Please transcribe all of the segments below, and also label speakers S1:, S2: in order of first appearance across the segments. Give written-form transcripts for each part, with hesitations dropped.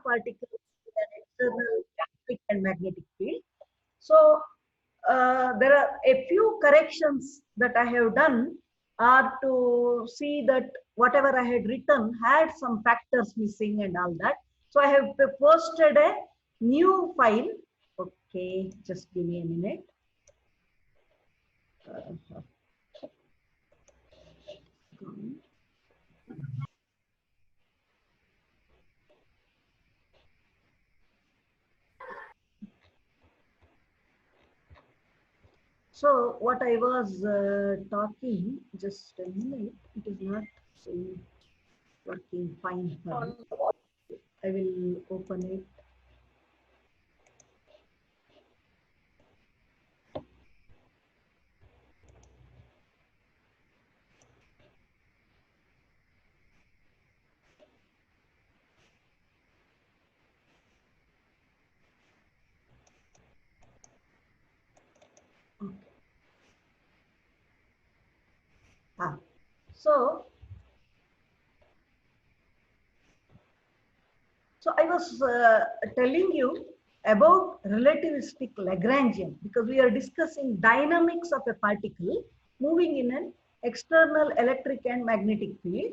S1: particles with an external electric and magnetic field. So there are a few corrections that I have done are to see that whatever I had written had some factors missing and all that. So I have posted a new file. Okay, just give me a minute. So what I was talking, just a minute, it is not working fine for me. I will open it. Okay. So I was telling you about relativistic Lagrangian because we are discussing dynamics of a particle moving in an external electric and magnetic field.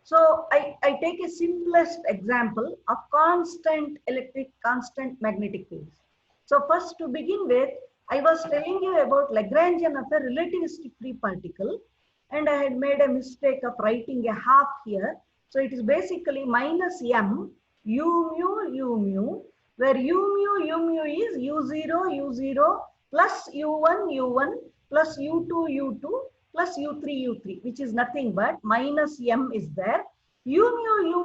S1: So I take a simplest example of constant electric, constant magnetic fields. So first to begin with, I was telling you about Lagrangian of a relativistic free particle, and I had made a mistake of writing a half here. So it is basically minus m u mu, where u mu is u0 u0 plus u1 plus u2 plus u3 which is nothing but minus m is there. U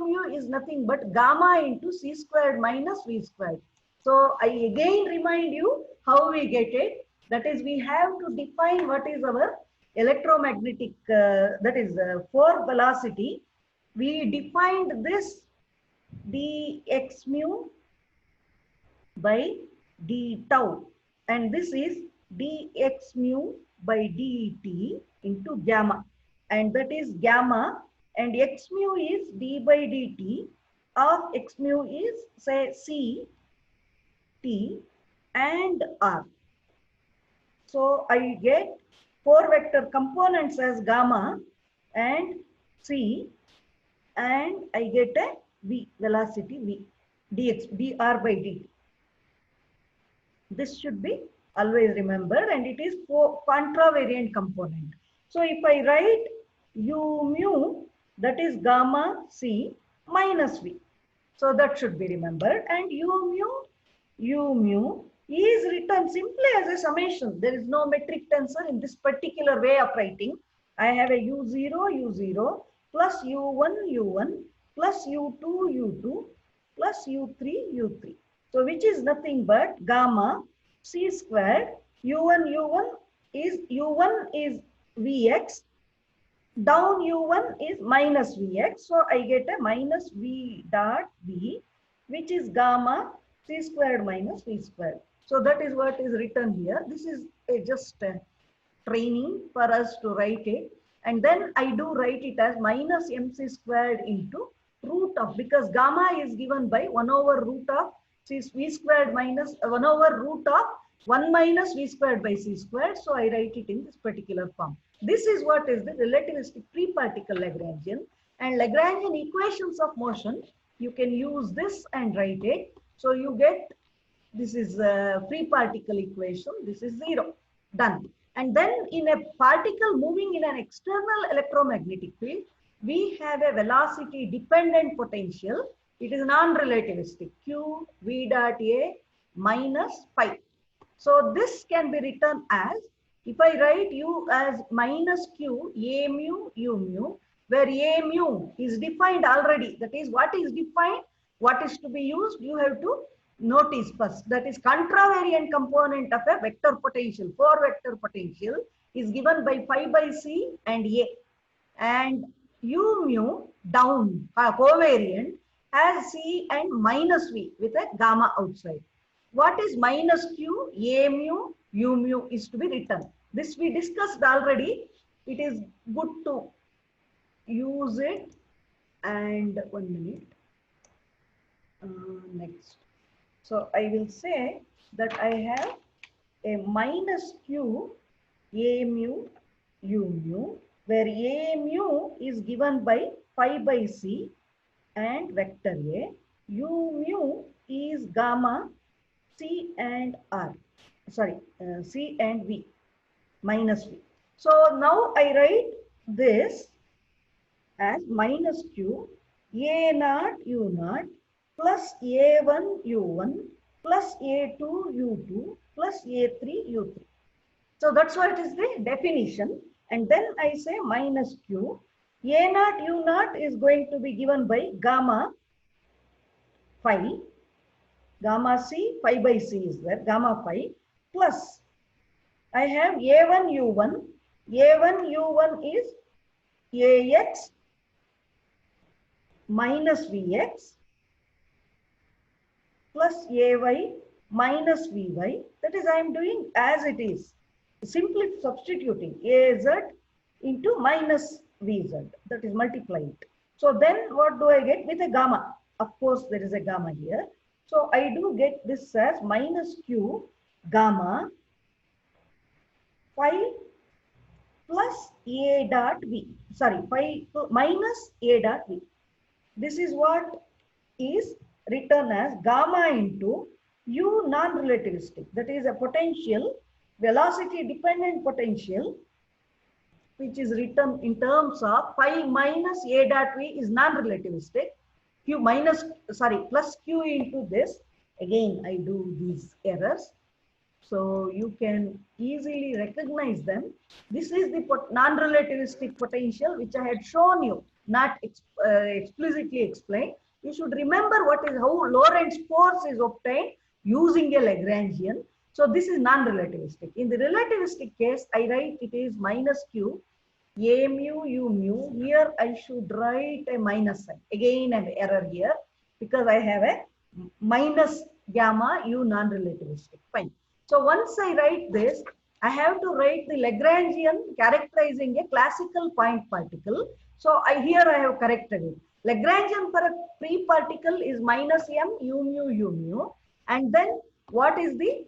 S1: mu is nothing but gamma into c squared minus v squared. So I again remind you how we get it. That is, we have to define what is our electromagnetic, that is for velocity. We defined this dx mu by d tau, and this is dx mu by dt into gamma, and that is gamma, and x mu is d by dt of x mu is say c t and r. So I get 4 vector components as gamma and c, and I get a v, velocity v, dx, dr by dt. This should be always remembered, and it is for contravariant component. So if I write u mu, that is gamma c minus v. So that should be remembered, and u mu is written simply as a summation. There is no metric tensor in this particular way of writing. I have a u0 plus u1 plus u2 plus u3. So which is nothing but gamma c squared u1 is vx, down u1 is minus vx. So I get a minus v dot v, which is gamma c squared minus v squared. So that is what is written here. This is just a training for us to write it. And then I do write it as minus mc squared into root of, because gamma is given by 1 over root of v squared minus 1 over root of 1 minus v squared by c squared. So I write it in this particular form. This is what is the relativistic free particle Lagrangian. And Lagrangian equations of motion, you can use this and write it. So you get, this is a free particle equation, this is 0, done. And then in a particle moving in an external electromagnetic field, we have a velocity dependent potential. It is non-relativistic, q v dot a minus phi. So this can be written as, if I write u as minus q a mu u mu, where a mu is defined already. That is, what is defined, what is to be used, you have to notice first. That is contravariant component of a vector potential. 4 vector potential is given by phi by c and a, and u mu down covariant has c and minus v with a gamma outside. What is minus q a mu u mu is to be written. This we discussed already. It is good to use it. And 1 minute. Next. So I will say that I have a minus q a mu u mu, where a mu is given by pi by c and vector a, u mu is gamma c and r, sorry, c and v minus v. So now I write this as minus q a naught u naught plus a1 u1 plus a2 u2 plus a3 u3. So that's what is the definition. And then I say minus q a naught u naught is going to be given by gamma phi, gamma c, pi by c is there, gamma phi, plus I have a1 u1, a1 u1 is ax minus vx plus ay minus vy. That is, I am doing as it is, simply substituting az into minus vz, that is multiplied. So then what do I get with a gamma? Of course, there is a gamma here. So I do get this as minus q gamma phi plus a dot v, sorry, phi minus a dot v. This is what is written as gamma into u non-relativistic, that is a potential, velocity dependent potential, which is written in terms of pi minus a dot v is non-relativistic, q minus, sorry, plus q into this. Again, I do these errors, so you can easily recognize them. This is the non-relativistic potential which I had shown you, not explicitly explained. You should remember what is how Lorentz force is obtained using a Lagrangian. So this is non-relativistic. In the relativistic case, I write it is minus q a mu u mu. Here I should write a minus sign. Again, an error here because I have a minus gamma u non-relativistic. Fine. So once I write this, I have to write the Lagrangian characterizing a classical point particle. So here I have corrected it. Lagrangian for a free particle is minus m u mu u mu. And then what is the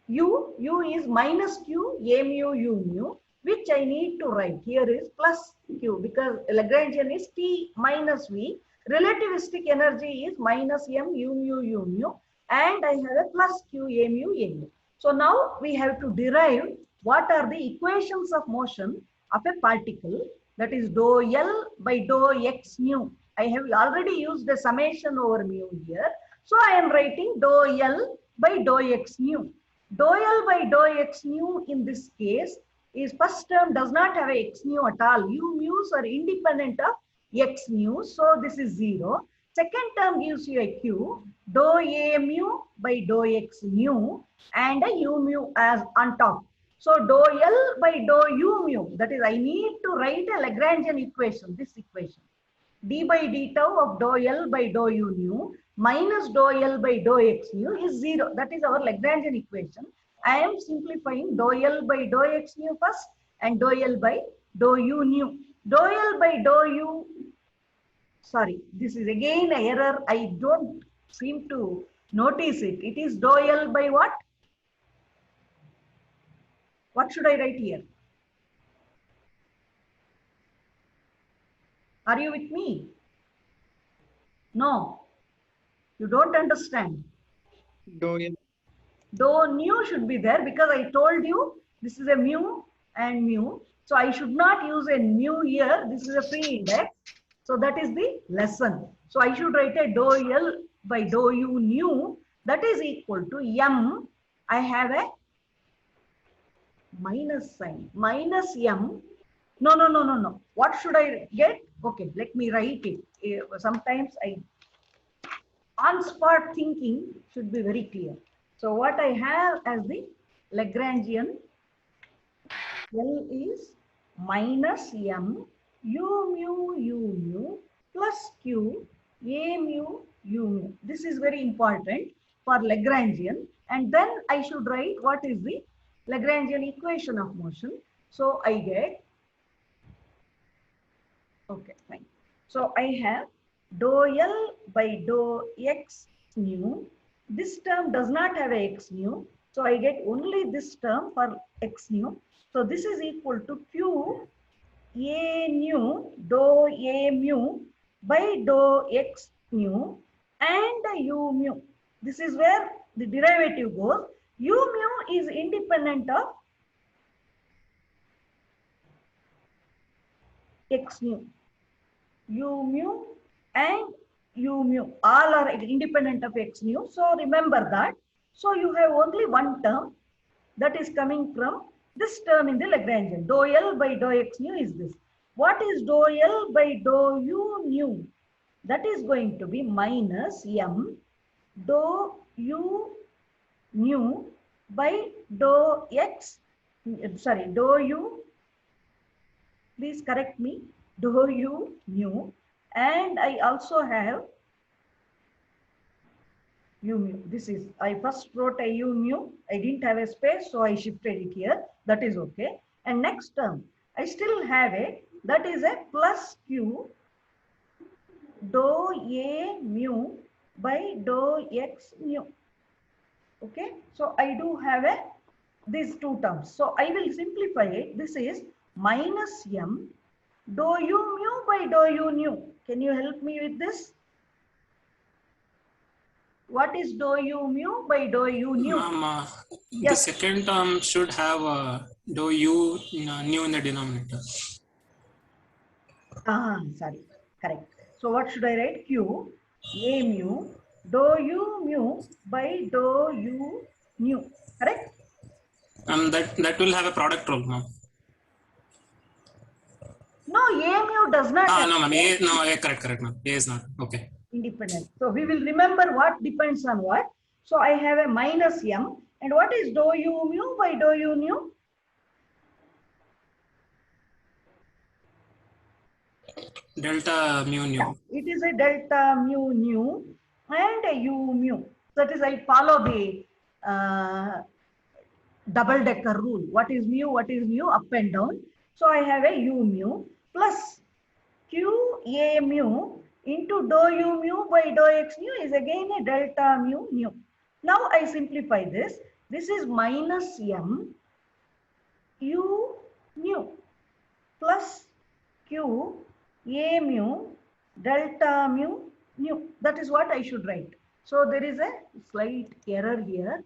S1: u? U is minus q a mu u mu, which I need to write. Here is plus q because Lagrangian is T minus V. Relativistic energy is minus m u mu u mu. And I have a plus q a mu a mu. So now we have to derive what are the equations of motion of a particle, that is dou L by dou x mu. I have already used the summation over mu here. So I am writing dou L by dou x mu. Dou L by dou x mu in this case is first term does not have a x mu at all. U mu's are independent of x mu. So this is 0. Second term gives you a q, dou a mu by dou x mu and a u mu as on top. So dou L by dou u mu, that is I need to write a Lagrangian equation, this equation. D by d tau of dou L by dou u mu minus dou L by dou x mu is 0. That is our Lagrangian equation. I am simplifying dou L by dou x mu first and dou L by dou u mu. Dou L by dou u, sorry, this is again an error. I don't seem to notice it. It is dou L by what? What should I write here? Are you with me? No, you don't understand.
S2: Dou L.
S1: Dou nu should be there because I told you this is a mu and mu. So I should not use a mu here. This is a free index. So that is the lesson. So I should write a dou L by dou u nu, that is equal to m. I have a minus sign, minus m. No. What should I get? Okay, let me write it. Sometimes on spot thinking should be very clear. So what I have as the Lagrangian, L is minus m u mu u mu plus q a mu u mu. This is very important for Lagrangian. And then I should write what is the Lagrangian equation of motion. So I get, okay, fine. So I have dou L by dou x nu. This term does not have a x nu. So I get only this term for x nu. So this is equal to q a nu dou a mu by dou x mu and u mu. This is where the derivative goes. U mu is independent of x mu. U mu and u mu all are independent of x mu. So remember that. So you have only one term that is coming from this term in the Lagrangian. Dou L by dou x nu is this. What is dou L by dou u nu? That is going to be minus m dou u nu by dou x, sorry, dou u, please correct me, dou u nu, and I also have u mu. This is, I first wrote a u mu, I didn't have a space, so I shifted it here. That is okay. And next term, I still have a, that is a plus q dou a mu by dou x mu. Okay, so I do have a these two terms. So I will simplify it. This is minus m dou u mu by dou u nu. Can you help me with this? What is dou u mu by dou u nu?
S2: The second term should have dou u nu in the denominator.
S1: Sorry, correct. So what should I write? Q a mu dou u mu by dou u nu. Correct?
S2: That will have a product rule, ma'am.
S1: No, a mu does not.
S2: No, ma'am. Correct, ma'am. A is not. Okay.
S1: Independent. So we will remember what depends on what. So I have a minus m. And what is dou u mu by dou u nu?
S2: Delta mu nu.
S1: Yeah, it is a delta mu nu and a u mu. That is, I follow the double decker rule. What is mu, up and down. So I have a u mu plus q a mu into dou u mu by dou x mu is again a delta mu nu. Now I simplify this. This is minus m u nu plus q a mu delta mu nu. That is what I should write. So there is a slight error here.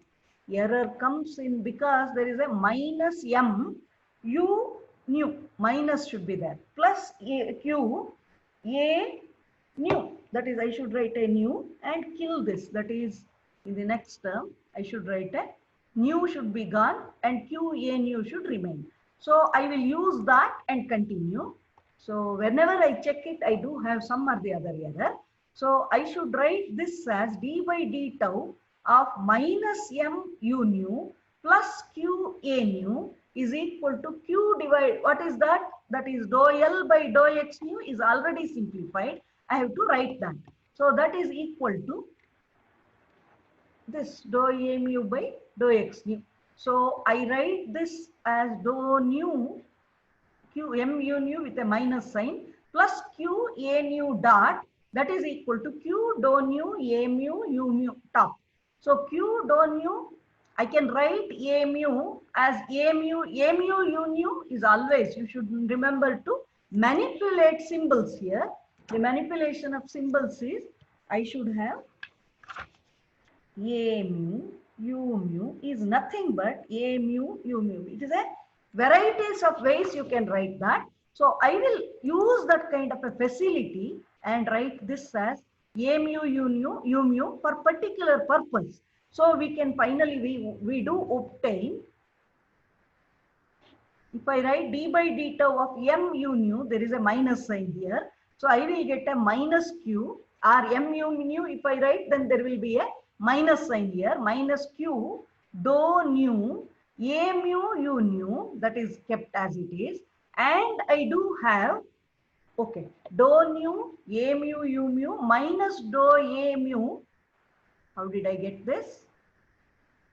S1: Error comes in because there is a minus m u nu. Minus should be there. Plus q a nu. That is, I should write a nu and kill this. That is, in the next term, I should write a nu should be gone and q a nu should remain. So I will use that and continue. So whenever I check it, I do have some or the other error. So I should write this as d by d tau of minus m u nu plus q a nu is equal to q divided. What is that? That is dou L by dou x nu is already simplified. I have to write that. So that is equal to this dou a mu by dou x nu. So I write this as dou nu q m u nu with a minus sign plus q a nu dot, that is equal to q dou nu a mu u mu top. So q dou nu, I can write a mu as a mu u nu is always, you should remember to manipulate symbols here. The manipulation of symbols is, I should have a mu u mu is nothing but a mu u mu. It is a varieties of ways you can write that. So I will use that kind of a facility and write this as a mu u mu for particular purpose. So we can finally, we do obtain, if I write d by d tau of m u nu, there is a minus sign here. So I will get a minus q, or m u nu, if I write, then there will be a minus sign here, minus q dou nu a mu u nu, that is kept as it is. And I do have, okay, dou nu a mu u mu minus dou a mu. How did I get this?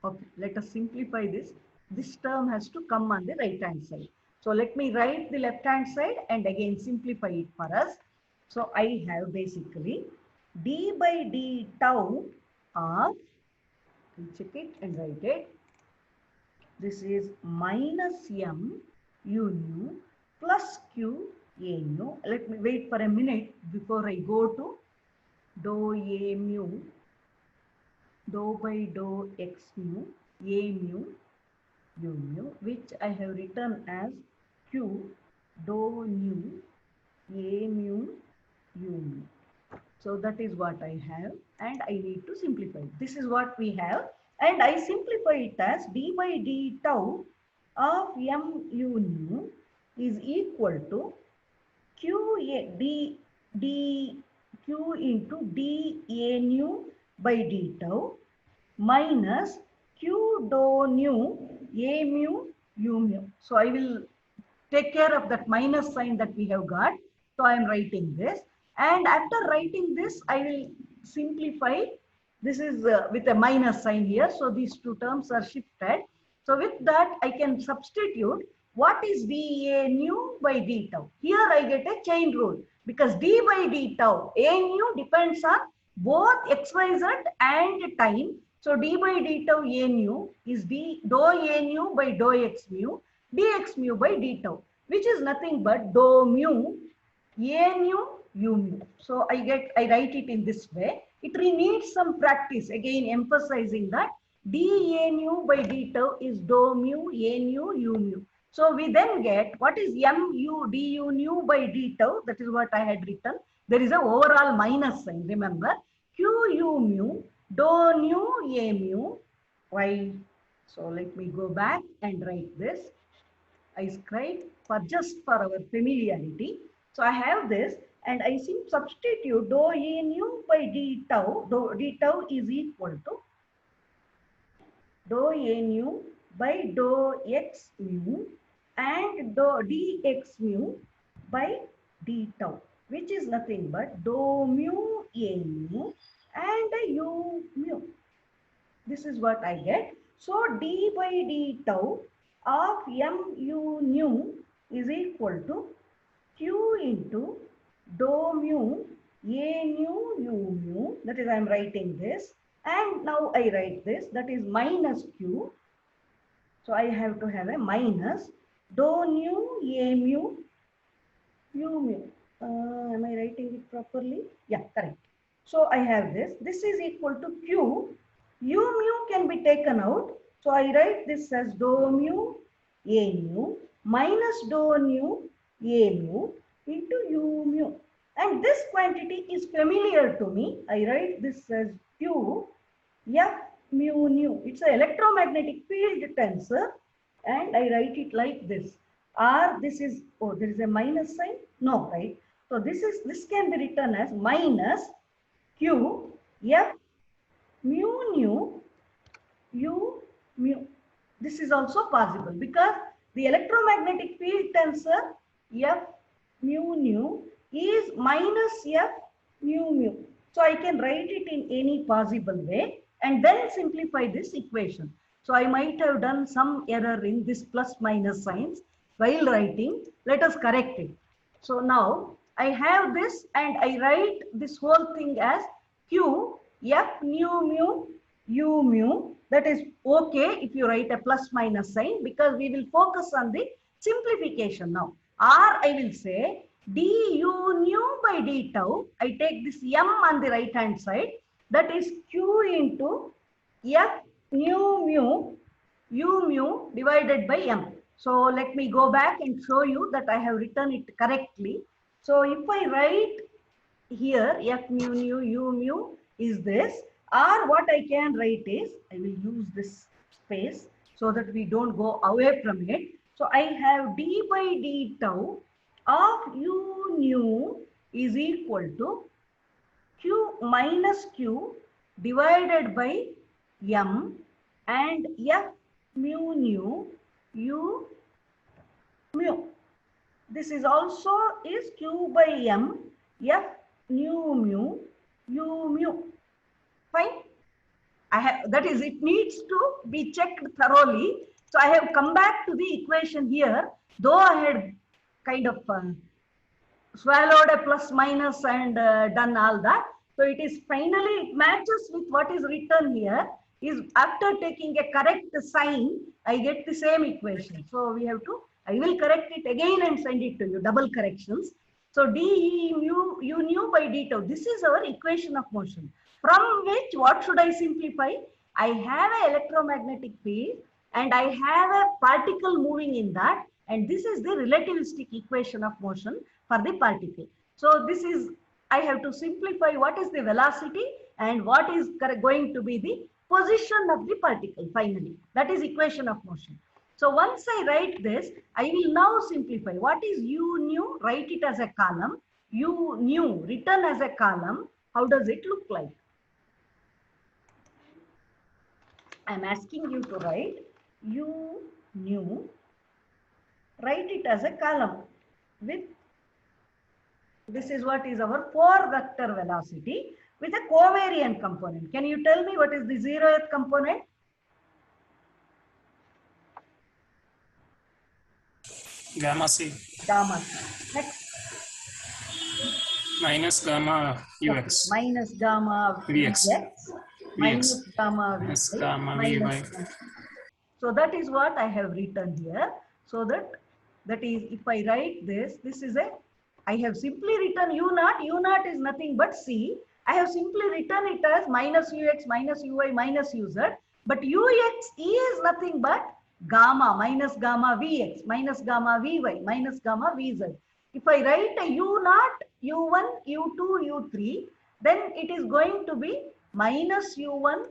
S1: Okay, let us simplify this. This term has to come on the right hand side. So let me write the left hand side and again simplify it for us. So I have basically d by d tau of, check it and write it. This is minus m u nu plus q a nu. Let me wait for a minute before I go to dou a mu, dou by dou x mu, a mu, u mu, which I have written as q dou nu, a mu, u mu. So that is what I have, and I need to simplify. This is what we have, and I simplify it as d by d tau of m u nu is equal to q a d d q into d a nu by d tau minus q dou nu a mu u mu. So I will take care of that minus sign that we have got. So I am writing this. And after writing this, I will simplify. This is with a minus sign here. So these two terms are shifted. So with that, I can substitute what is dA nu by d tau. Here I get a chain rule because d by d tau, a nu depends on both xyz and time. So d by d tau a nu is d dou a nu by dou x mu, dx mu by d tau, which is nothing but dou mu a nu u mu. So I write it in this way. It needs some practice, again emphasizing that dA nu by d tau is dou mu a nu u mu. So we then get what is mu du nu by d tau. That is what I had written. There is a overall minus sign, remember. Q u mu dou nu a mu y. So let me go back and write this. I scribe for just for our familiarity. So I have this, and I substitute dou a nu by d tau. D tau is equal to dou a nu by dou x mu and dou dx mu by d tau, which is nothing but dou mu a mu and u mu. This is what I get. So d by d tau of mu nu is equal to q into dou mu a nu u mu. That is, I am writing this, and now I write this, that is minus q. So I have to have a minus dou nu a mu u mu. Am I writing it properly? Yeah, correct. So I have this. This is equal to q. U mu can be taken out. So I write this as dou mu a mu minus dou nu a mu into u mu. And this quantity is familiar to me. I write this as q f mu nu. It's an electromagnetic field tensor, and I write it like this. Or this is, oh, there is a minus sign? No, right? So this can be written as minus q f mu nu u mu. This is also possible because the electromagnetic field tensor f mu nu is minus f mu mu. So I can write it in any possible way and then simplify this equation. So I might have done some error in this plus minus signs while writing. Let us correct it. So now I have this, and I write this whole thing as q f nu mu u mu. That is okay if you write a plus minus sign, because we will focus on the simplification now. Or I will say du nu by d tau. I take this m on the right hand side. That is q into f nu mu u mu divided by m. So let me go back and show you that I have written it correctly. So if I write here f mu nu u mu is this, or what I can write is, I will use this space so that we don't go away from it. So I have d by d tau of u nu is equal to q minus q divided by m and f mu nu u mu. This is also is q by m f nu mu u mu. Fine. I have, that is, it needs to be checked thoroughly. So I have come back to the equation here, though I had kind of swallowed a plus minus and done all that. So it is finally, it matches with what is written here. Is after taking a correct sign, I get the same equation. So we have to, I will correct it again and send it to you, double corrections. So dE mu u nu by d tau. This is our equation of motion. From which, what should I simplify? I have an electromagnetic field and I have a particle moving in that. And this is the relativistic equation of motion for the particle. So this is, I have to simplify what is the velocity and what is going to be the position of the particle finally. That is equation of motion. So once I write this, I will now simplify. What is u nu? Write it as a column. U nu written as a column. How does it look like? I am asking you to write u nu. Write it as a column with, this is what is our 4 vector velocity with a covariant component. Can you tell me what is the 0th component?
S2: Gamma C.
S1: Gamma C. Next.
S2: Minus gamma ux.
S1: Minus gamma
S2: Vx.
S1: Minus gamma
S2: Minus
S1: Vy.
S2: gamma
S1: Minus
S2: Vy.
S1: So that is what I have written here. So that is, if I write this, this is a, I have simply written u naught. U naught is nothing but C. I have simply written it as minus ux, minus uy, minus uz. But ux is nothing but gamma, minus gamma vx, minus gamma vy, minus gamma vz. If I write a u naught, u1, u2, u3, then it is going to be minus u1,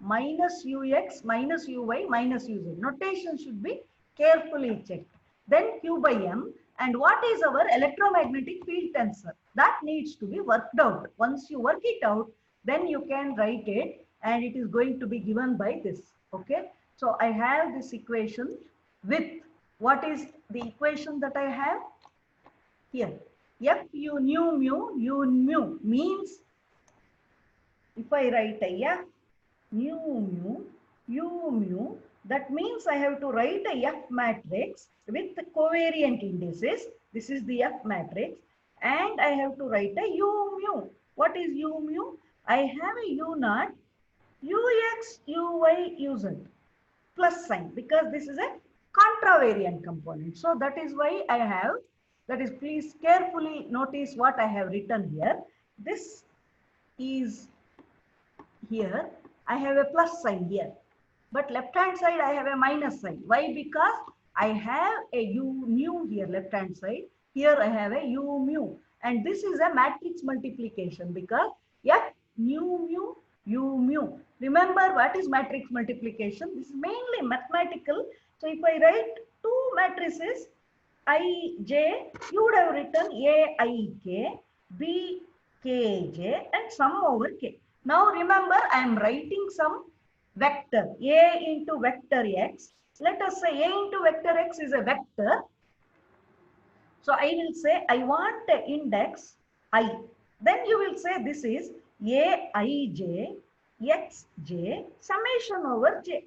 S1: minus ux, minus uy, minus uz. Notation should be carefully checked. Then q by m. And what is our electromagnetic field tensor? That needs to be worked out. Once you work it out, then you can write it and it is going to be given by this. Okay. So I have this equation with, what is the equation that I have here? F u nu mu u mu means, if I write a F nu mu u mu, that means I have to write a F matrix with the covariant indices. This is the F matrix. And I have to write a u mu. What is u mu? I have a u naught, ux, uy, uz plus sign, because this is a contravariant component. So that is why I have, that is, please carefully notice what I have written here. This is here. I have a plus sign here. But left hand side, I have a minus sign. Why? Because I have a u nu here, left hand side. Here I have a u mu. And this is a matrix multiplication because F nu mu u mu. Remember what is matrix multiplication? This is mainly mathematical. So if I write two matrices, I, J, you would have written A, I, K, B, K, J, and sum over K. Now remember, I am writing some vector, A into vector X. Let us say A into vector X is a vector. So I will say I want the index I. Then you will say this is Aij, Xj, summation over J.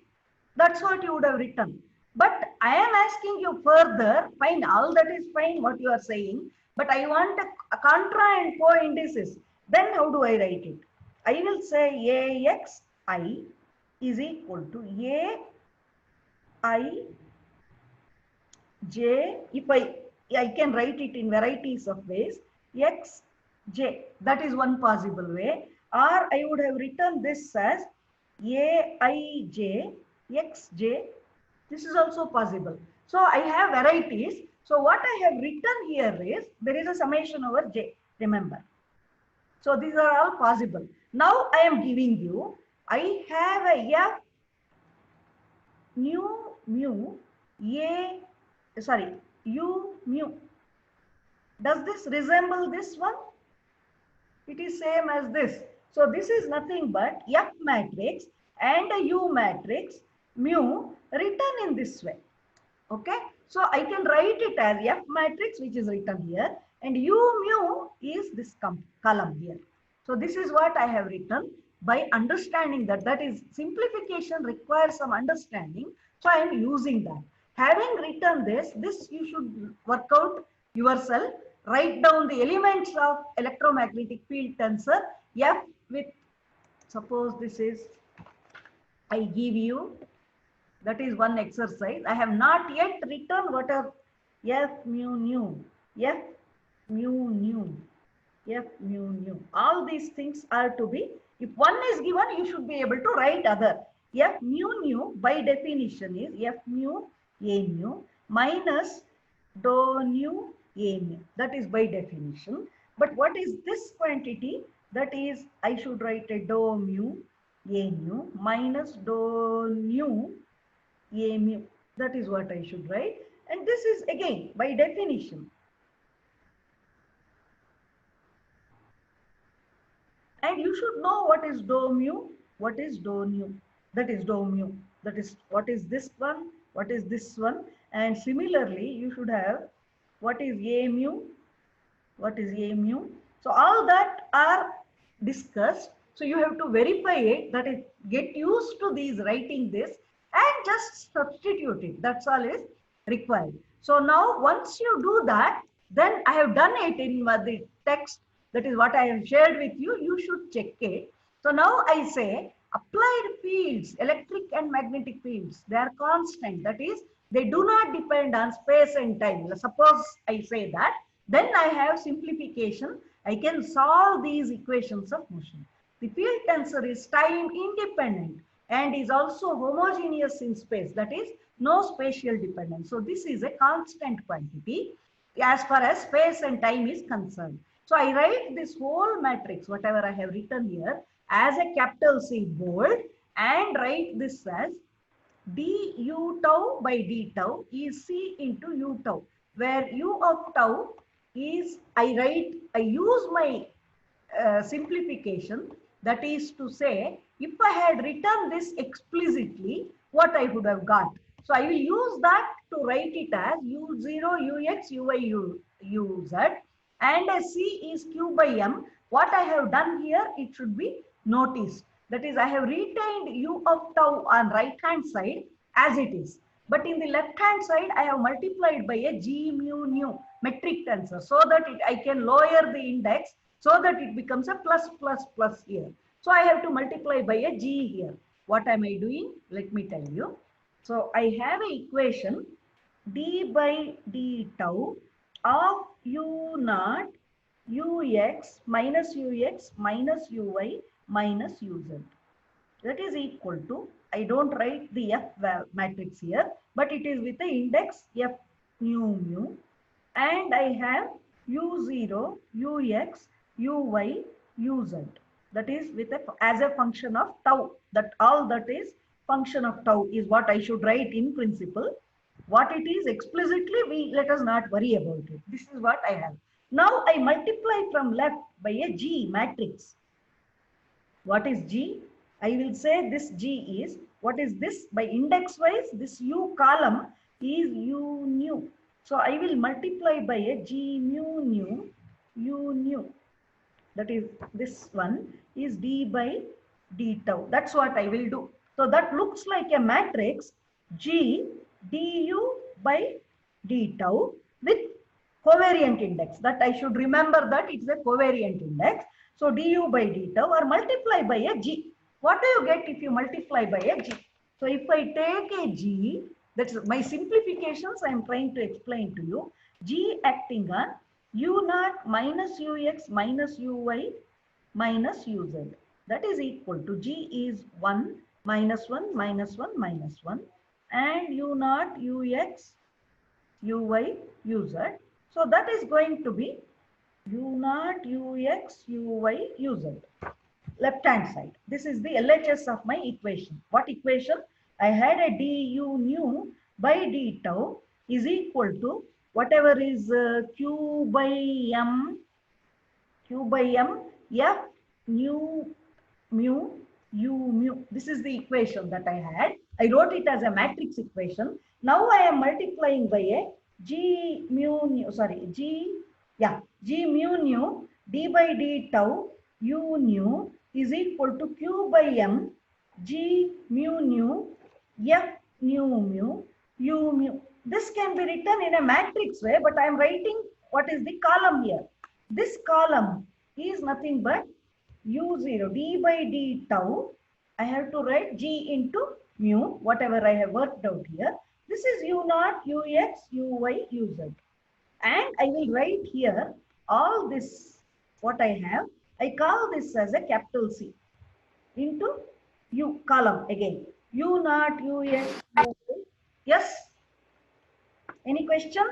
S1: That's what you would have written. But I am asking you further, fine, all that is fine what you are saying, but I want a contra and co-indices. Then how do I write it? I will say Axi is equal to Aij. If I can write it in varieties of ways, Xj, that is one possible way. Or I would have written this as Aij, Xj. This is also possible. So I have varieties. So what I have written here is, there is a summation over J, remember. So these are all possible. Now I am giving you, I have a F nu mu u mu. Does this resemble this one? It is same as this. So this is nothing but F matrix and a U matrix mu written in this way. Okay. So I can write it as F matrix, which is written here, and U mu is this column here. So this is what I have written. By understanding that, that is, simplification requires some understanding. So I am using that. Having written this you should work out yourself. write down the elements of electromagnetic field tensor F with, suppose this is, I give you, that is one exercise. I have not yet written what are F mu nu, F mu nu, F mu nu. All these things are to be, if one is given, you should be able to write other. F mu nu by definition is F mu A mu minus dou nu A mu. That is by definition. But what is this quantity? That is, I should write a dou mu A mu minus dou nu A mu. That is what I should write. And this is again by definition. And you should know what is dou mu, what is dou nu. That is dou mu. That is what is this one, what is this one. And similarly, you should have what is A mu, what is A mu. So all that are discussed. So you have to verify it, that is, get used to these writing this and just substitute it. That's all is required. So now once you do that, then I have done it in the text. That is what I have shared with you. You should check it. So now I say applied fields, electric and magnetic fields, they are constant. That is, they do not depend on space and time. Suppose I say that, then I have simplification. I can solve these equations of motion. The field tensor is time independent and is also homogeneous in space. That is, no spatial dependence. So this is a constant quantity as far as space and time is concerned. So I write this whole matrix, whatever I have written here, as a capital C bold, and write this as du tau by d tau is C into u tau, where u of tau is, I use my simplification. That is to say, if I had written this explicitly, what I would have got. So I will use that to write it as u0, ux, uy, uz, and a C is q by m. What I have done here, it should be noticed. That is, I have retained u of tau on right hand side as it is. But in the left hand side, I have multiplied by a g mu nu metric tensor, so that I can lower the index so that it becomes a plus plus plus here. So I have to multiply by a g here. What am I doing? Let me tell you. So I have an equation d by d tau of u naught ux minus uy minus uz. That is equal to, I don't write the F matrix here, but it is with the index F nu mu, and I have u0, ux, uy, uz. That is with as a function of tau. That all that is function of tau is what I should write in principle. What it is explicitly, let us not worry about it. This is what I have. Now I multiply from left by a G matrix. What is G? I will say this G is, what is this? By index wise, this U column is U nu. So I will multiply by a G mu nu, U nu. That is, this one is d by d tau. That's what I will do. So that looks like a matrix G du by d tau with covariant index. That I should remember that it's a covariant index. So du by d tau or multiply by a G. What do you get if you multiply by a G? So if I take a G, that's my simplifications I am trying to explain to you. G acting on u naught minus ux minus uy minus uz. That is equal to G is 1 minus 1 minus 1 minus 1 and u naught ux uy uz. So that is going to be u naught ux uy uz. Left hand side. This is the LHS of my equation. What equation? I had a du nu by d tau is equal to whatever is q by m f nu mu u mu. This is the equation that I had. I wrote it as a matrix equation. Now I am multiplying by a g mu nu, g mu nu d by d tau u nu is equal to q by m g mu nu f nu mu u mu. This can be written in a matrix way, but I am writing what is the column here? This column is nothing but u0 d by d tau. I have to write g into mu, whatever I have worked out here. This is u0, ux, uy, uz. And I will write here all this, what I have. I call this as a capital C into u column again. u0, ux, uy. Yes? Any question?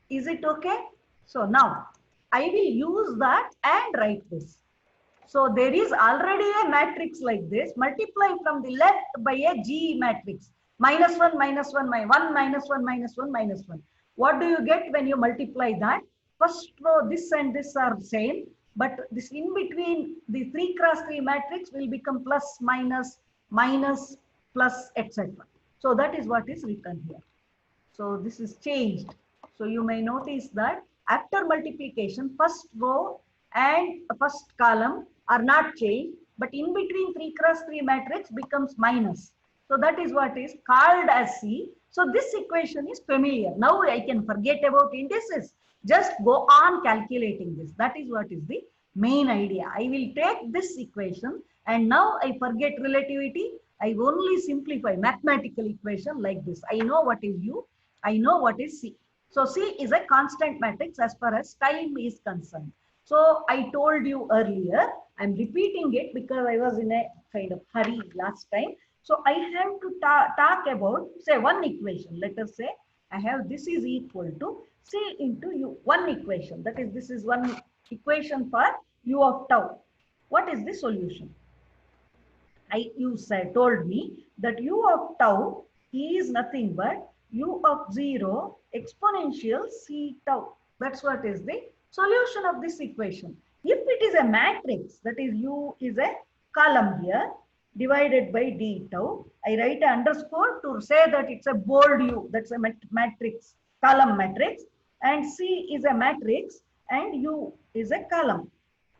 S1: Is it okay? So now I will use that and write this. So there is already a matrix like this. Multiply from the left by a G matrix. -1, -1, -1, -1, -1. What do you get when you multiply that? First row, this and this are same. But this in between, the 3 cross 3 matrix will become plus, minus, minus, plus, etc. So that is what is written here. So this is changed. So you may notice that after multiplication, first row and first column are not changed, but in between 3 cross 3 matrix becomes minus. So that is what is called as C. So this equation is familiar. Now I can forget about indices. Just go on calculating this. That is what is the main idea. I will take this equation and now I forget relativity. I only simplify mathematical equation like this. I know what is U. I know what is C. So C is a constant matrix as far as time is concerned. So I told you earlier, I'm repeating it because I was in a kind of hurry last time. So I have to talk about, say, one equation. Let us say I have this is equal to C into U, one equation. That is, this is one equation for U of tau. What is the solution? You told me that U of tau is nothing but U of 0 exponential C tau. That's what is the solution of this equation. If it is a matrix, that is U is a column here, divided by d tau, I write an underscore to say that it's a bold U, that's a matrix, column matrix, and C is a matrix and U is a column.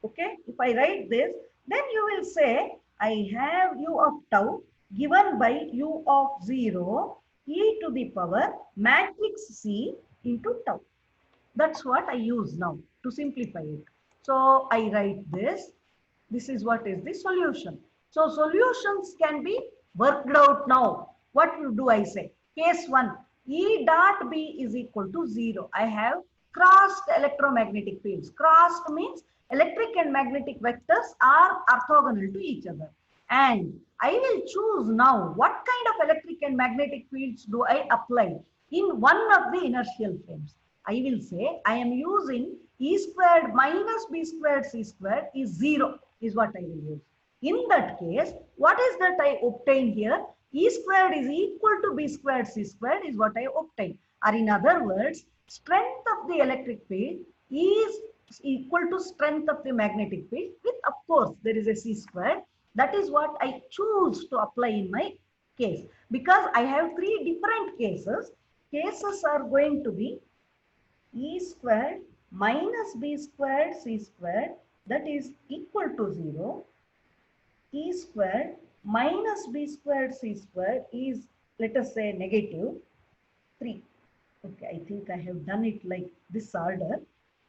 S1: Okay, if I write this, then you will say I have U of tau given by U of 0 e to the power matrix C into tau. That's what I use now to simplify it. So I write this. This is what is the solution. So solutions can be worked out now. What do I say? Case 1, E dot B is equal to 0. I have crossed electromagnetic fields. Crossed means electric and magnetic vectors are orthogonal to each other. And I will choose now what kind of electric and magnetic fields do I apply in one of the inertial frames. I will say I am using E squared minus B squared C squared is 0 is what I will use. In that case, what is that I obtain here? E squared is equal to B squared C squared is what I obtain. Or in other words, strength of the electric field is equal to strength of the magnetic field with, of course, there is a C squared. That is what I choose to apply in my case. Because I have 3 different cases. Cases are going to be E squared minus B squared C squared, that is equal to 0. E squared minus B squared C squared is, let us say, negative 3. Okay, I think I have done it like this order.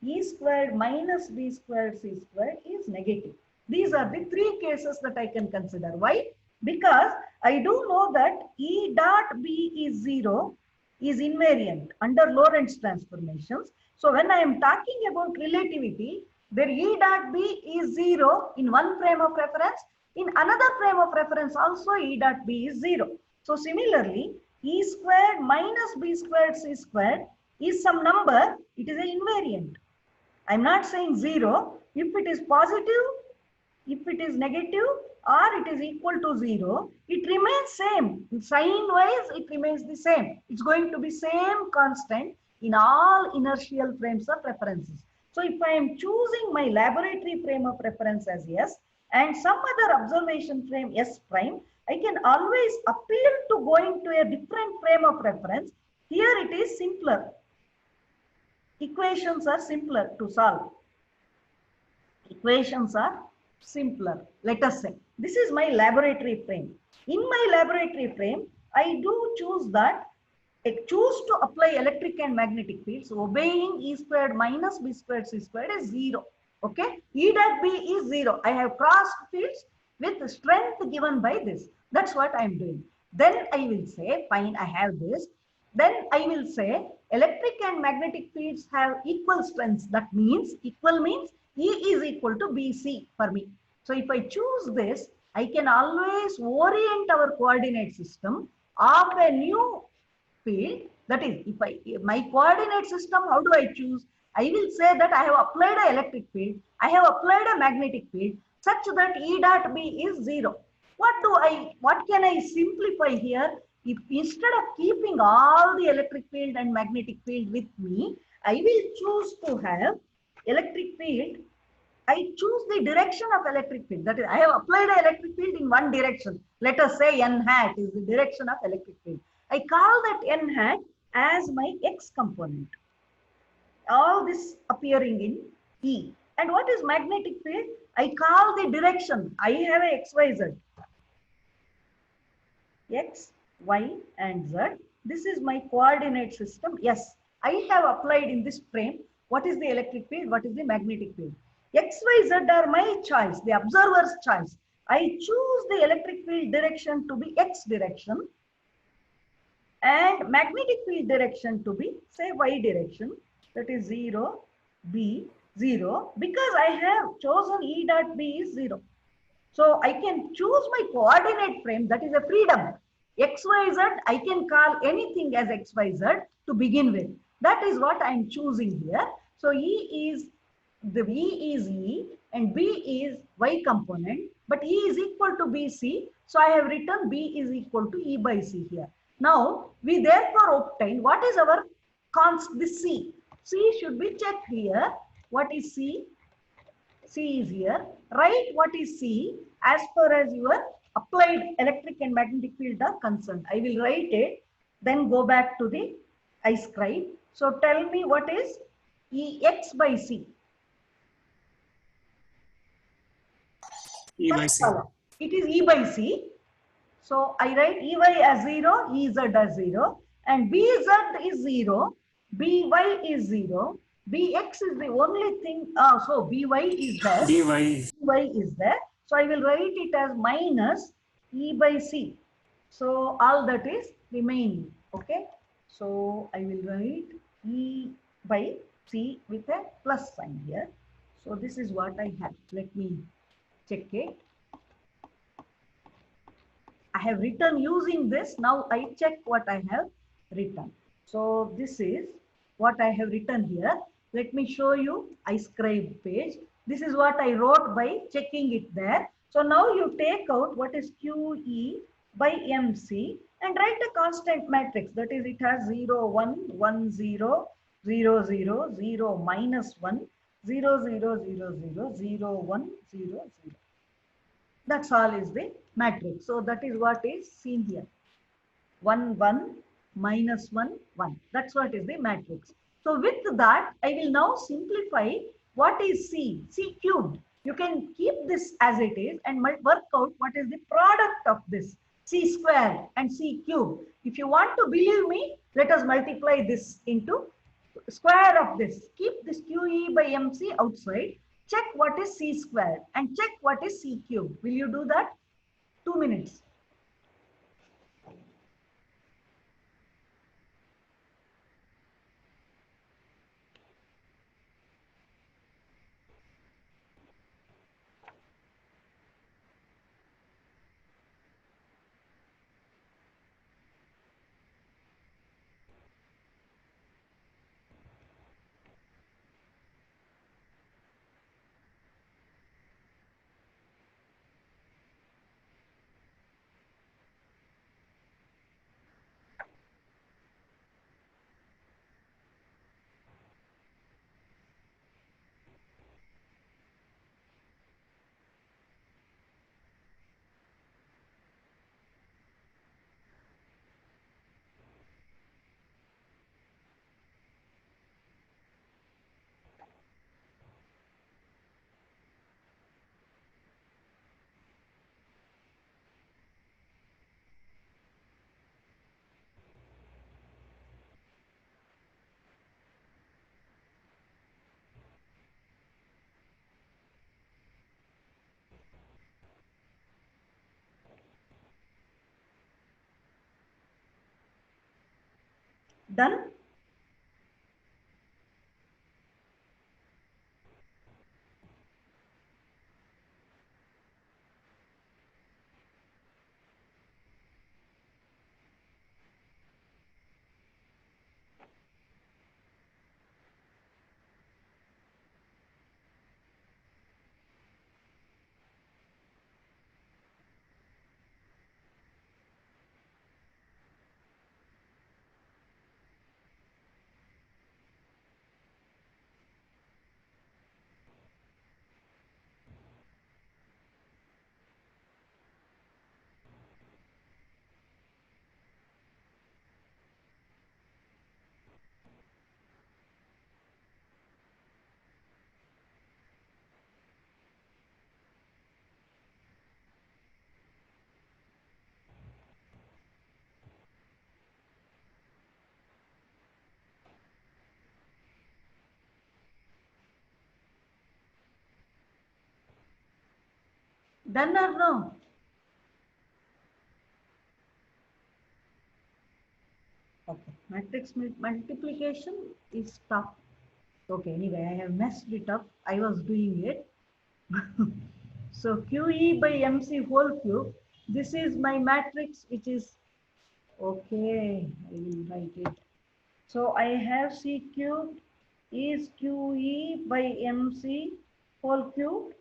S1: E squared minus B squared C squared is negative. These are the 3 cases that I can consider. Why? Because I do know that E dot B is 0 is invariant under Lorentz transformations. So when I am talking about relativity, where E dot B is 0 in one frame of reference, in another frame of reference also E dot B is 0. So similarly, E squared minus B squared C squared is some number, it is an invariant. I'm not saying 0. If it is positive, if it is negative, or it is equal to 0, it remains same. Sign wise, it remains the same. It's going to be same constant in all inertial frames of references. So if I am choosing my laboratory frame of reference as S and some other observation frame S prime, I can always appeal to going to a different frame of reference. Here it is simpler. Equations are simpler to solve. Equations are simpler. Let us say this is my laboratory frame. In my laboratory frame, I do choose that choose to apply electric and magnetic fields, obeying E squared minus B squared C squared is 0. Okay, E dot B is 0. I have crossed fields with strength given by this. That's what I'm doing. Then I will say, fine, I have this. Then I will say electric and magnetic fields have equal strengths. That means equal means E is equal to BC for me. So if I choose this, I can always orient our coordinate system of a new field. That is, if my coordinate system, how do I choose? I will say that I have applied an electric field, I have applied a magnetic field such that E dot B is 0. What can I simplify here? If instead of keeping all the electric field and magnetic field with me, I will choose to have electric field. I choose the direction of electric field. That is, I have applied an electric field in one direction. Let us say n hat is the direction of electric field. I call that n hat as my x component. All this appearing in E. And what is magnetic field? I call the direction. I have a x, y, z. X, y, and z. This is my coordinate system. Yes, I have applied in this frame. What is the electric field? What is the magnetic field? X, Y, Z are my choice, the observer's choice. I choose the electric field direction to be X direction and magnetic field direction to be, say, Y direction. That is 0, B, 0. Because I have chosen E dot B is 0. So I can choose my coordinate frame. That is a freedom. X, Y, Z, I can call anything as X, Y, Z to begin with. That is what I'm choosing here. So E is E and B is Y component, but E is equal to BC. So I have written B is equal to E by C here. Now we therefore obtain what is our constant, this C. C should be checked here. What is C? C is here. Write what is C as far as your applied electric and magnetic field are concerned. I will write it, then go back to the I scribe. So tell me what is Ex by C.
S2: E by C.
S1: It is E by C. So I write Ey as 0, Ez as 0, and Bz is 0, By is 0, Bx is the only thing. So By is there. By is there. So I will write it as minus E by C. So all that is remaining. Okay. So I will write E by C with a plus sign here. So this is what I have. Let me check it. I have written using this. Now I check what I have written. So this is what I have written here. Let me show you. I scribe page. This is what I wrote by checking it there. So now you take out what is QE by MC and write a constant matrix. That is, it has 0, 1, 1, 0, 0, 0, 0, minus 1, 0, 0, 0, 0, 0, 1, 0, 0. That's all is the matrix. So that is what is seen here. 1, 1, minus 1, 1. That's what is the matrix. So with that, I will now simplify what is C. C cubed. You can keep this as it is and work out what is the product of this. C squared and C cubed. If you want to believe me, let us multiply this into square of this. Keep this QE by MC outside. Check what is C squared and check what is C cubed. Will you do that? 2 minutes. Done? Done or no? Okay, matrix multiplication is tough. Okay, anyway, I have messed it up. I was doing it. So QE by MC whole cube. This is my matrix, which is okay. I will write it. So I have C cubed is QE by MC whole cube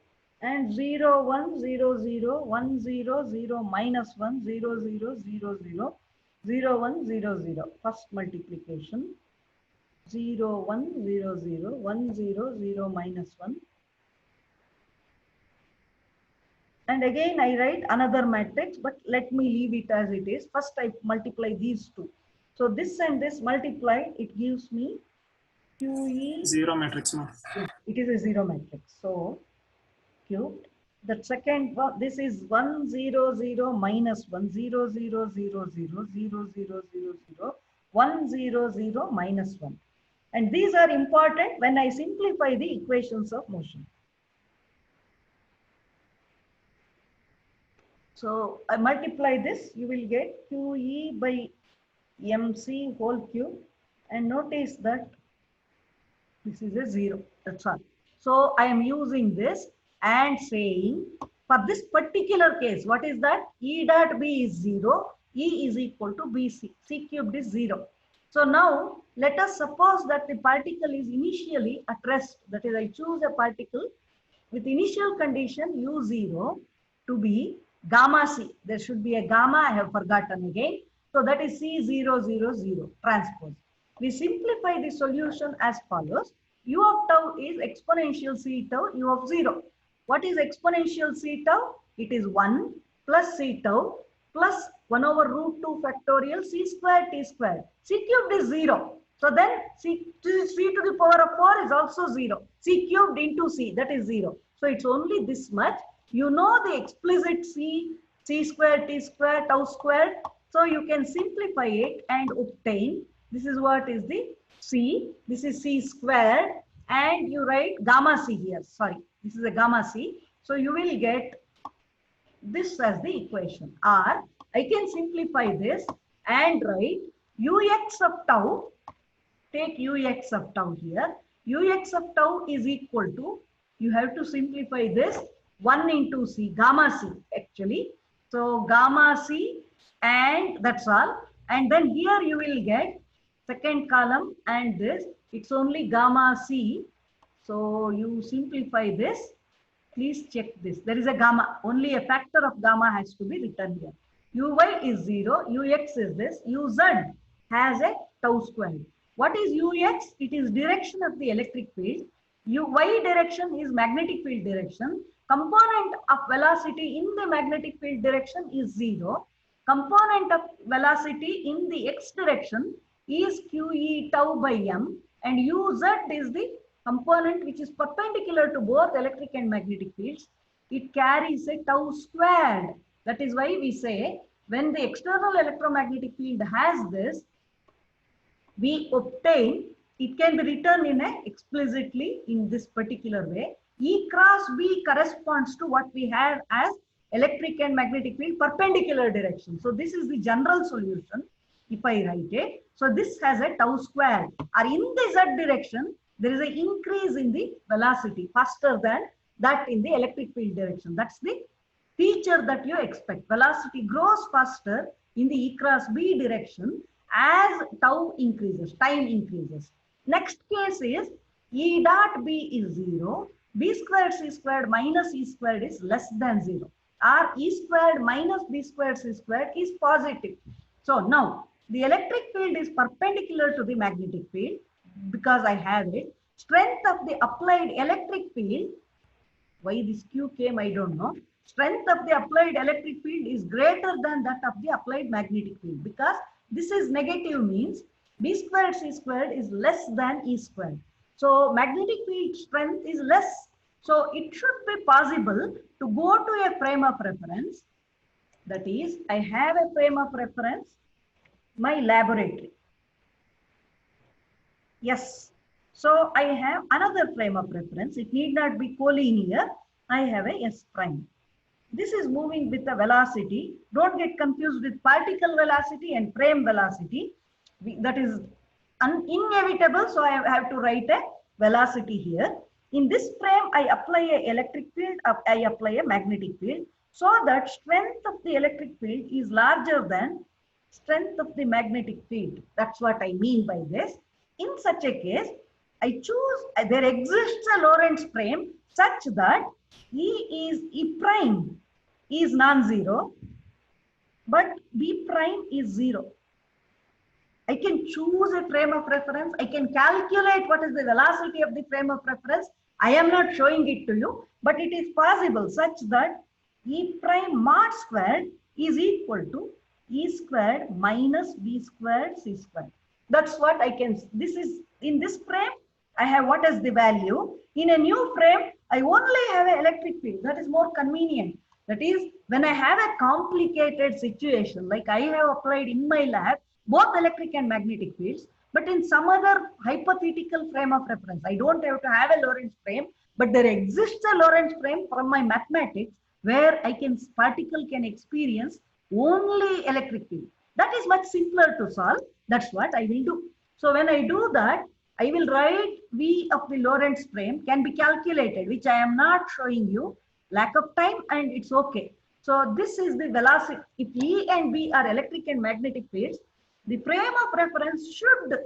S1: and 0, 1, 0, 0, 1, 0, 0, minus 1, 0, 0, 0, 0, 0, 1, 0, 0. First multiplication 0, 1, 0, 0, 1, 0, 0, minus 1. And again, I write another matrix, but let me leave it as it is. First, I multiply these two. So this and this multiplied, it gives me QE.
S2: Zero matrix. No?
S1: Yes, it is a zero matrix. So cubed. The second one, this is 1, 0, 0, minus 1, 0, 0, 0, 0, 0, 0, 0, 0, 1, 0, 0, minus 1. And these are important when I simplify the equations of motion. So I multiply this, you will get QE by MC whole cube. And notice that this is a 0, that's all. So I am using this and saying for this particular case, what is that? E dot B is 0, E is equal to BC, C cubed is 0. So now let us suppose that the particle is initially at rest. That is, I choose a particle with initial condition U0 to be gamma C. There should be a gamma, I have forgotten again. So that is C000 transpose. We simplify the solution as follows. U of tau is exponential C tau U of 0. What is exponential C tau? It is 1 plus C tau plus 1 over root 2 factorial C square T square. C cubed is 0. So then C to the power of 4 is also 0. C cubed into C, that is 0. So it's only this much. You know the explicit C square, T square, tau square. So you can simplify it and obtain. This is what is the C. This is C squared. And you write gamma C here. Sorry, this is a gamma C. So you will get this as the equation. Or I can simplify this and write Ux of tau. Take Ux of tau here. Ux of tau is equal to, you have to simplify this, 1 into C, gamma C actually. So gamma C, and that's all. And then here you will get second column and this, it's only gamma C. So you simplify this. Please check this. There is a gamma, only a factor of gamma has to be written here. Uy is 0, Ux is this, Uz has a tau squared. What is Ux? It is direction of the electric field. Y direction is magnetic field direction. Component of velocity in the magnetic field direction is 0. Component of velocity in the x direction is QE tau by m, and Uz is the component which is perpendicular to both electric and magnetic fields. It carries a tau squared. That is why we say when the external electromagnetic field has this, we obtain, it can be written in a explicitly in this particular way. E cross B corresponds to what we have as electric and magnetic field perpendicular direction. So this is the general solution. if I write it. So this has a tau square, or in the z direction, there is an increase in the velocity faster than that in the electric field direction. That's the feature that you expect. Velocity grows faster in the E cross B direction as tau increases, time increases. Next case is E dot B is 0, B squared C squared minus E squared is less than 0, or E squared minus B squared C squared is positive. So now the electric field is perpendicular to the magnetic field because I have it. Strength of the applied electric field, why this Q came, I don't know. Strength of the applied electric field is greater than that of the applied magnetic field, because this is negative, means B squared C squared is less than E squared. So magnetic field strength is less. So it should be possible to go to a frame of reference. That is, I have a frame of reference, my laboratory. Yes. So I have another frame of reference. It need not be collinear. I have a S prime. This is moving with a velocity. Don't get confused with particle velocity and frame velocity. That is inevitable. So I have to write a velocity here. In this frame, I apply an electric field, I apply a magnetic field, so that strength of the electric field is larger than strength of the magnetic field. That's what I mean by this. In such a case, I choose, there exists a Lorentz frame such that E prime is non-zero, but B prime is 0. I can choose a frame of reference. I can calculate what is the velocity of the frame of reference. I am not showing it to you, but it is possible such that E prime mod squared is equal to E squared minus B squared C squared. That's what I can, this is, in this frame, I have what is the value. In a new frame, I only have an electric field. That is more convenient. That is, when I have a complicated situation, like I have applied in my lab, both electric and magnetic fields, but in some other hypothetical frame of reference, I don't have to have a Lorentz frame, but there exists a Lorentz frame from my mathematics where particle can experience only electric field. That is much simpler to solve. That's what I will do. So when I do that, I will write V of the Lorentz frame can be calculated, which I am not showing you, lack of time, and it's okay. So this is the velocity. If E and B are electric and magnetic fields, the frame of reference should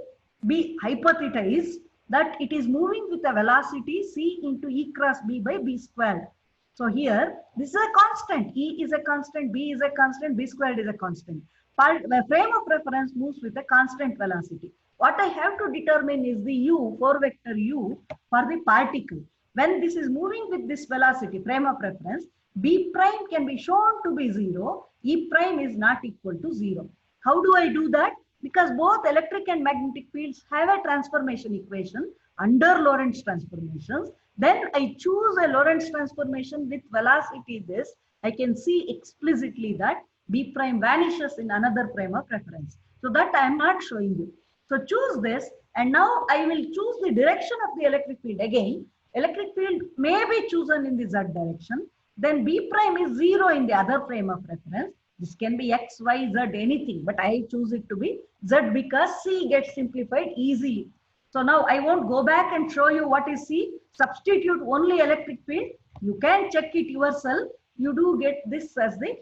S1: be hypothesized that it is moving with a velocity C into E cross B by B squared. So here, this is a constant. E is a constant, B is a constant, B squared is a constant. The frame of reference moves with a constant velocity. What I have to determine is the U, 4 vector U, for the particle. When this is moving with this velocity, frame of reference, B prime can be shown to be 0, E prime is not equal to 0. How do I do that? Because both electric and magnetic fields have a transformation equation under Lorentz transformations. Then I choose a Lorentz transformation with velocity this. I can see explicitly that B prime vanishes in another frame of reference. So that I am not showing you. So choose this, and now I will choose the direction of the electric field. Again, electric field may be chosen in the Z direction. Then B prime is 0 in the other frame of reference. This can be X, Y, Z, anything, but I choose it to be Z because C gets simplified easily. So now I won't go back and show you what is C. Substitute only electric field. You can check it yourself. You do get this as the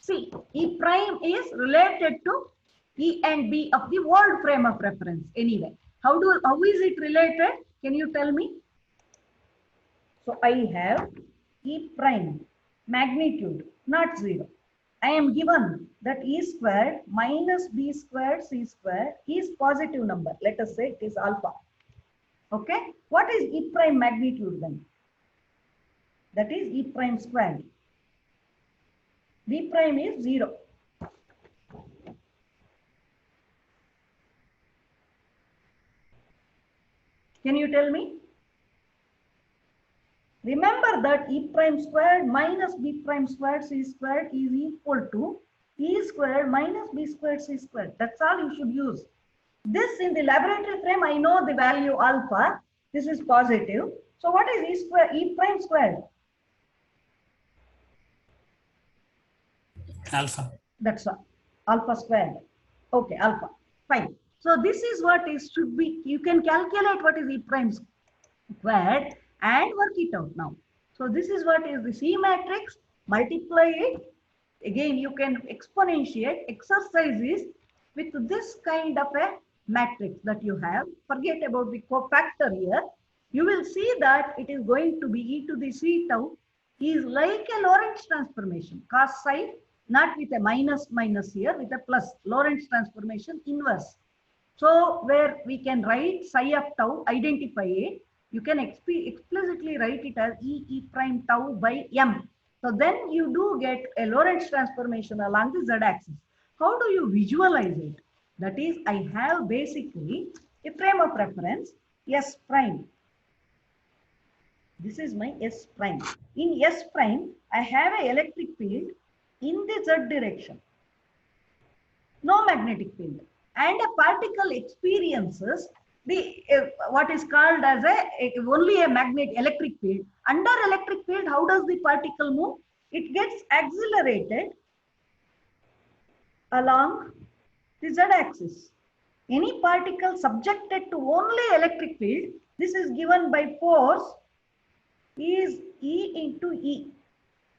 S1: C. E prime is related to E and B of the world frame of reference anyway. How is it related? Can you tell me? So I have E prime magnitude, not 0. I am given that E squared minus B squared C squared is positive number. Let us say it is alpha. Okay. What is E prime magnitude then? That is E prime squared. B prime is 0. Can you tell me? Remember that E prime squared minus B prime squared C squared is equal to E squared minus B squared C squared. That's all you should use. This in the laboratory frame, I know the value alpha. This is positive. So what is E prime squared?
S2: Alpha.
S1: That's all. Alpha squared. Okay, alpha. Fine. So this is what is should be. You can calculate what is E prime squared and work it out now. So this is what is the C matrix. Multiply it. Again, you can exponentiate exercises with this kind of a matrix that you have. Forget about the cofactor here. You will see that it is going to be e to the c tau is like a Lorentz transformation. Cos psi, not with a minus here, with a plus. Lorentz transformation inverse. So where we can write psi of tau, identify it, you can explicitly write it as E prime tau by M. So then you do get a Lorentz transformation along the z-axis. How do you visualize it? That is, I have basically a frame of reference, S prime. This is my S prime. In S prime, I have an electric field in the z direction. No magnetic field. And a particle experiences the what is called as only a electric field. Under electric field, how does the particle move? It gets accelerated along the z-axis. Any particle subjected to only electric field, this is given by force is E into E.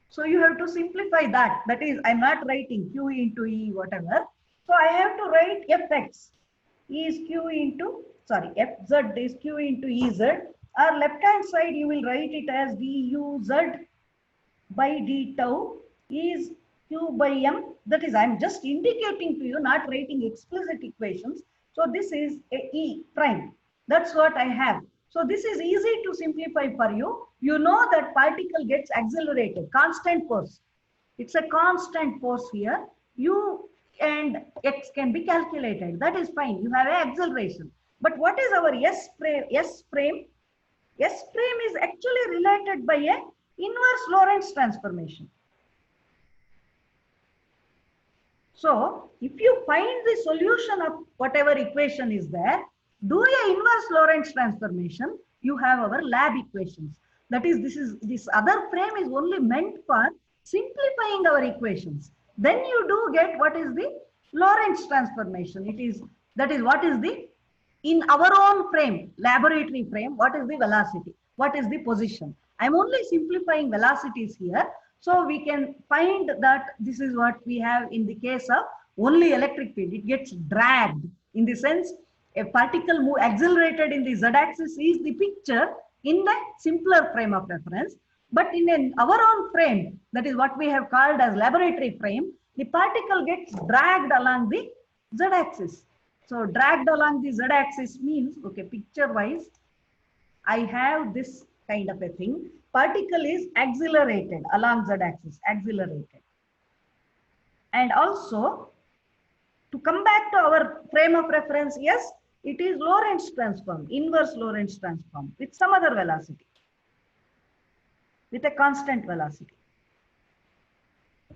S1: So you have to simplify that. That is, I'm not writing Q into E, whatever. So I have to write Fx is Q into, sorry, Fz is Q into Ez. Or left hand side, you will write it as duz by d tau is Q by M. That is, I'm just indicating to you, not writing explicit equations. So this is a E prime. That's what I have. So this is easy to simplify for you. You know that particle gets accelerated, constant force. It's a constant force here. U and X can be calculated. That is fine. You have an acceleration. But what is our S prime? S prime is actually related by a inverse Lorentz transformation. So if you find the solution of whatever equation is there, do a inverse Lorentz transformation, you have our lab equations. That is, this other frame is only meant for simplifying our equations. Then you do get what is the Lorentz transformation. That is what is the, in our own frame, laboratory frame, what is the velocity? What is the position? I'm only simplifying velocities here. So we can find that this is what we have in the case of only electric field. It gets dragged in the sense a particle accelerated in the z-axis is the picture in the simpler frame of reference. But in our own frame, that is what we have called as laboratory frame, the particle gets dragged along the z-axis. So dragged along the z-axis means, okay, picture-wise, I have this kind of a thing. Particle is accelerated along z-axis, accelerated. And also, to come back to our frame of reference, yes, it is Lorentz transform, inverse Lorentz transform with some other velocity, with a constant velocity.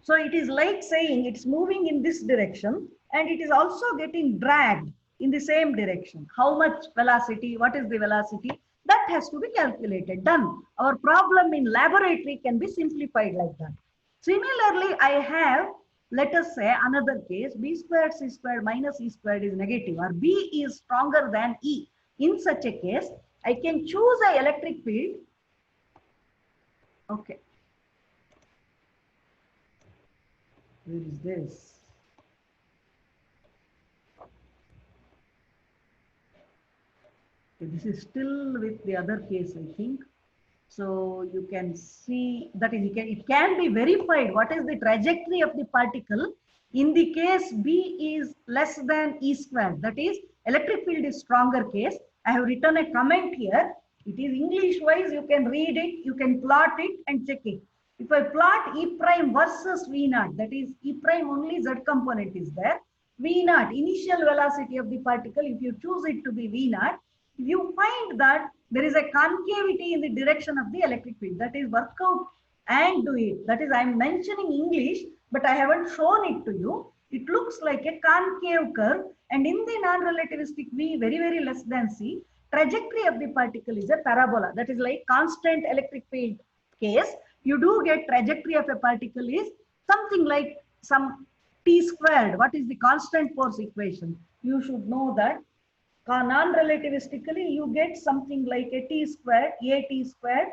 S1: So it is like saying it's moving in this direction and it is also getting dragged in the same direction. How much velocity, what is the velocity? That has to be calculated, done. Our problem in laboratory can be simplified like that. Similarly, I have, let us say another case, b squared c squared minus e squared is negative, or b is stronger than e. In such a case, I can choose an electric field. Okay. Where is this? Okay, this is still with the other case, I think. So you can see that is, it can be verified what is the trajectory of the particle. In the case B is less than E squared, that is electric field is stronger case. I have written a comment here. It is English wise, you can read it, you can plot it and check it. If I plot E prime versus V naught, that is E prime only Z component is there. V naught, initial velocity of the particle, if you choose it to be V naught, you find that there is a concavity in the direction of the electric field. That is, work out and do it. That is, I am mentioning English, but I haven't shown it to you. It looks like a concave curve, and in the non-relativistic V, very, very less than C, trajectory of the particle is a parabola. That is like constant electric field case. You do get trajectory of a particle is something like some T squared. What is the constant force equation? You should know that non-relativistically you get something like a T squared, AT squared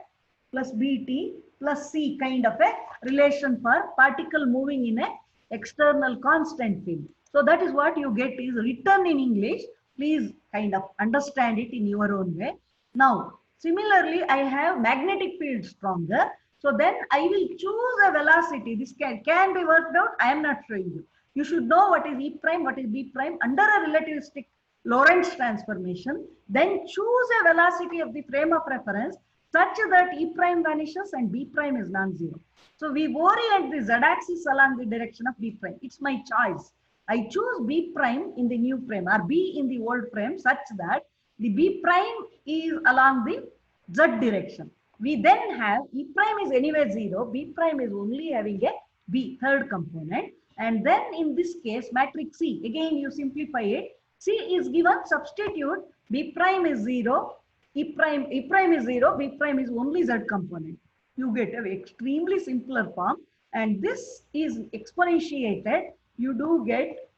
S1: plus BT plus C kind of a relation for particle moving in a external constant field. So that is what you get is written in English. Please kind of understand it in your own way. Now, similarly, I have magnetic field stronger. So then I will choose a velocity. This can be worked out. I am not showing you. You should know what is E prime, what is B prime under a relativistic Lorentz transformation. Then choose a velocity of the frame of reference such that E prime vanishes and B prime is non-zero. So we orient the z-axis along the direction of B prime. It's my choice. I choose B prime in the new frame or B in the old frame such that the B prime is along the z direction. We then have E prime is anyway 0, B prime is only having a B, third component. And then in this case, matrix C, again you simplify it. C is given, substitute, B prime is 0, E prime is 0, B prime is only Z component. You get an extremely simpler form, and this is exponentiated. You do get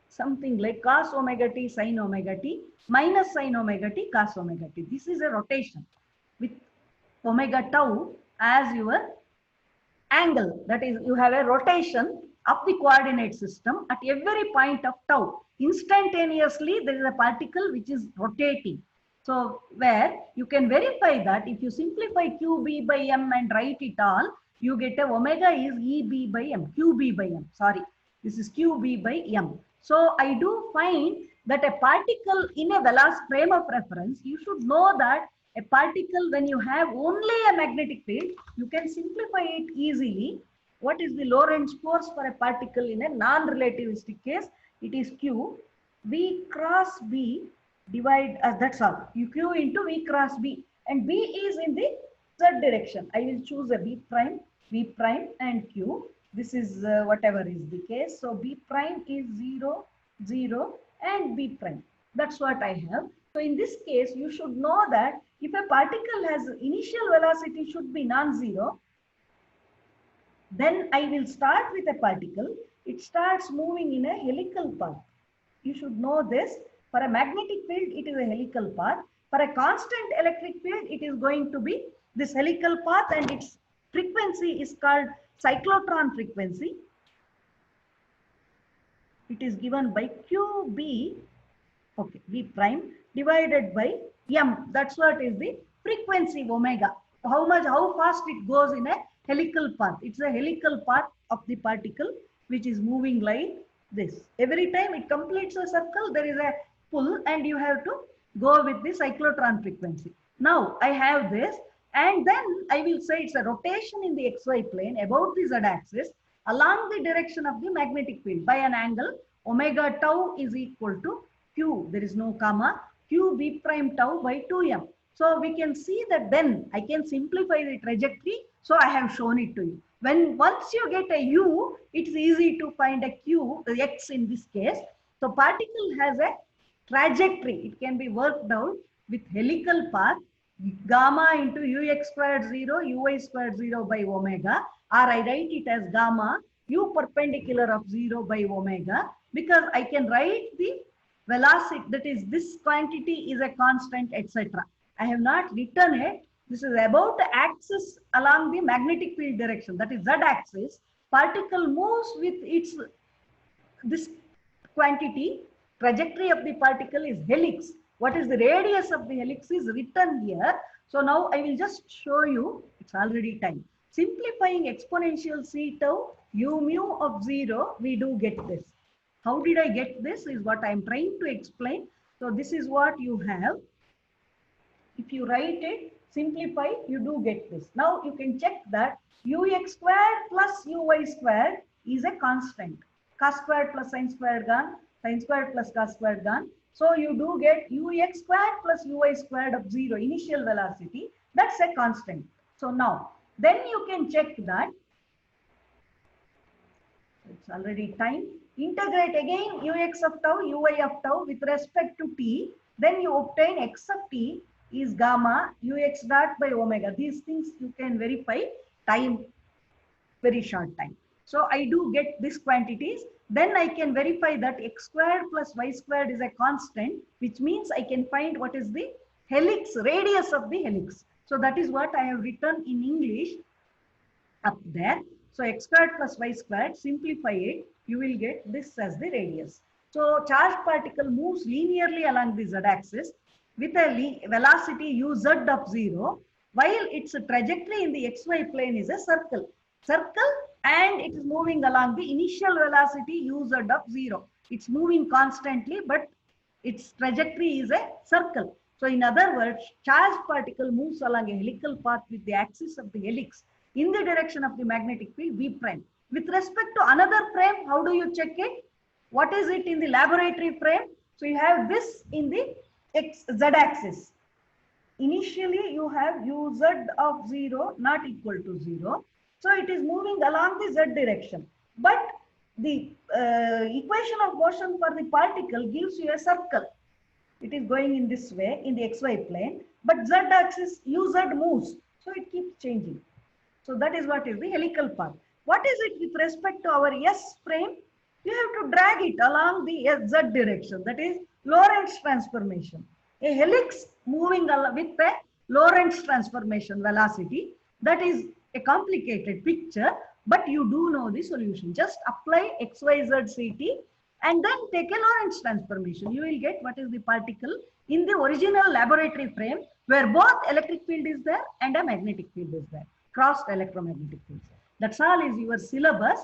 S1: something like cos omega t sin omega t minus sin omega t cos omega t. This is a rotation with omega tau as your angle. That is, you have a rotation of the coordinate system at every point of tau. Instantaneously, there is a particle which is rotating. So, where you can verify that if you simplify QB by M and write it all, you get a omega is EB by M, QB by M, sorry. This is QB by M. So, I do find that a particle in a velocity frame of reference, you should know that a particle, when you have only a magnetic field, you can simplify it easily. What is the Lorentz force for a particle in a non-relativistic case? It is Q. V cross B divide, that's all. You Q into V cross B. And B is in the Z direction. I will choose a B prime, V prime and Q. This is whatever is the case. So B prime is 0, 0 and B prime. That's what I have. So in this case, you should know that if a particle has initial velocity should be non-zero, then I will start with a particle. It starts moving in a helical path. You should know this. For a magnetic field, it is a helical path. For a constant electric field, it is going to be this helical path and its frequency is called cyclotron frequency. It is given by QB, okay, B prime divided by M. That's what is the frequency omega. How fast it goes in a helical path. It's a helical path of the particle which is moving like this. Every time it completes a circle, there is a pull and you have to go with the cyclotron frequency. Now I have this and then I will say it's a rotation in the XY plane about the Z axis along the direction of the magnetic field by an angle omega tau is equal to Q. There is no comma. Q B prime tau by 2M. So we can see that then I can simplify the trajectory. So I have shown it to you. Once you get a U, it's easy to find a Q, X in this case. So particle has a trajectory. It can be worked out with helical path, gamma into ux squared 0, uy squared 0 by omega, or I write it as gamma, u perpendicular of 0 by omega, because I can write the velocity, that is this quantity is a constant, etc. I have not written it. This is about the axis along the magnetic field direction, that is Z axis. Particle moves with its, this quantity, trajectory of the particle is helix. What is the radius of the helix is written here. So now I will just show you, it's already time. Simplifying exponential C tau u mu of 0, we do get this. How did I get this is what I am trying to explain. So this is what you have. If you write it, simplify, you do get this. Now you can check that ux squared plus uy squared is a constant. Cos squared plus sin squared gone, sin squared plus cos squared gone. So you do get ux squared plus uy squared of 0, initial velocity. That's a constant. So now, then you can check that. It's already time. Integrate again ux of tau, uy of tau with respect to t. Then you obtain x of t is gamma ux dot by omega. These things you can verify time, very short time. So I do get these quantities. then I can verify that x squared plus y squared is a constant, which means I can find what is the helix, radius of the helix. So that is what I have written in English up there. So x squared plus y squared, simplify it, you will get this as the radius. So charged particle moves linearly along the z-axis with a velocity uz of 0, while its trajectory in the xy plane is a circle. And it is moving along the initial velocity uz of 0. It's moving constantly, but its trajectory is a circle. So in other words, charged particle moves along a helical path with the axis of the helix in the direction of the magnetic field V prime. With respect to another frame, how do you check it? What is it in the laboratory frame? So you have this in the z-axis. Initially, you have uz of 0 not equal to 0. So it is moving along the z direction. But the equation of motion for the particle gives you a circle. It is going in this way in the xy plane, but z-axis uz moves. So it keeps changing. So that is what is the helical path. What is it with respect to our S frame? You have to drag it along the z direction. That is Lorentz transformation. A helix moving with a Lorentz transformation velocity. That is a complicated picture, but you do know the solution. Just apply XYZ CT and then take a Lorentz transformation. You will get what is the particle in the original laboratory frame where both electric field is there and a magnetic field is there. Crossed electromagnetic fields. That's all is your syllabus.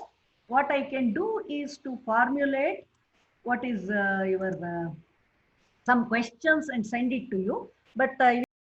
S1: What I can do is to formulate what is your some questions and send it to you. But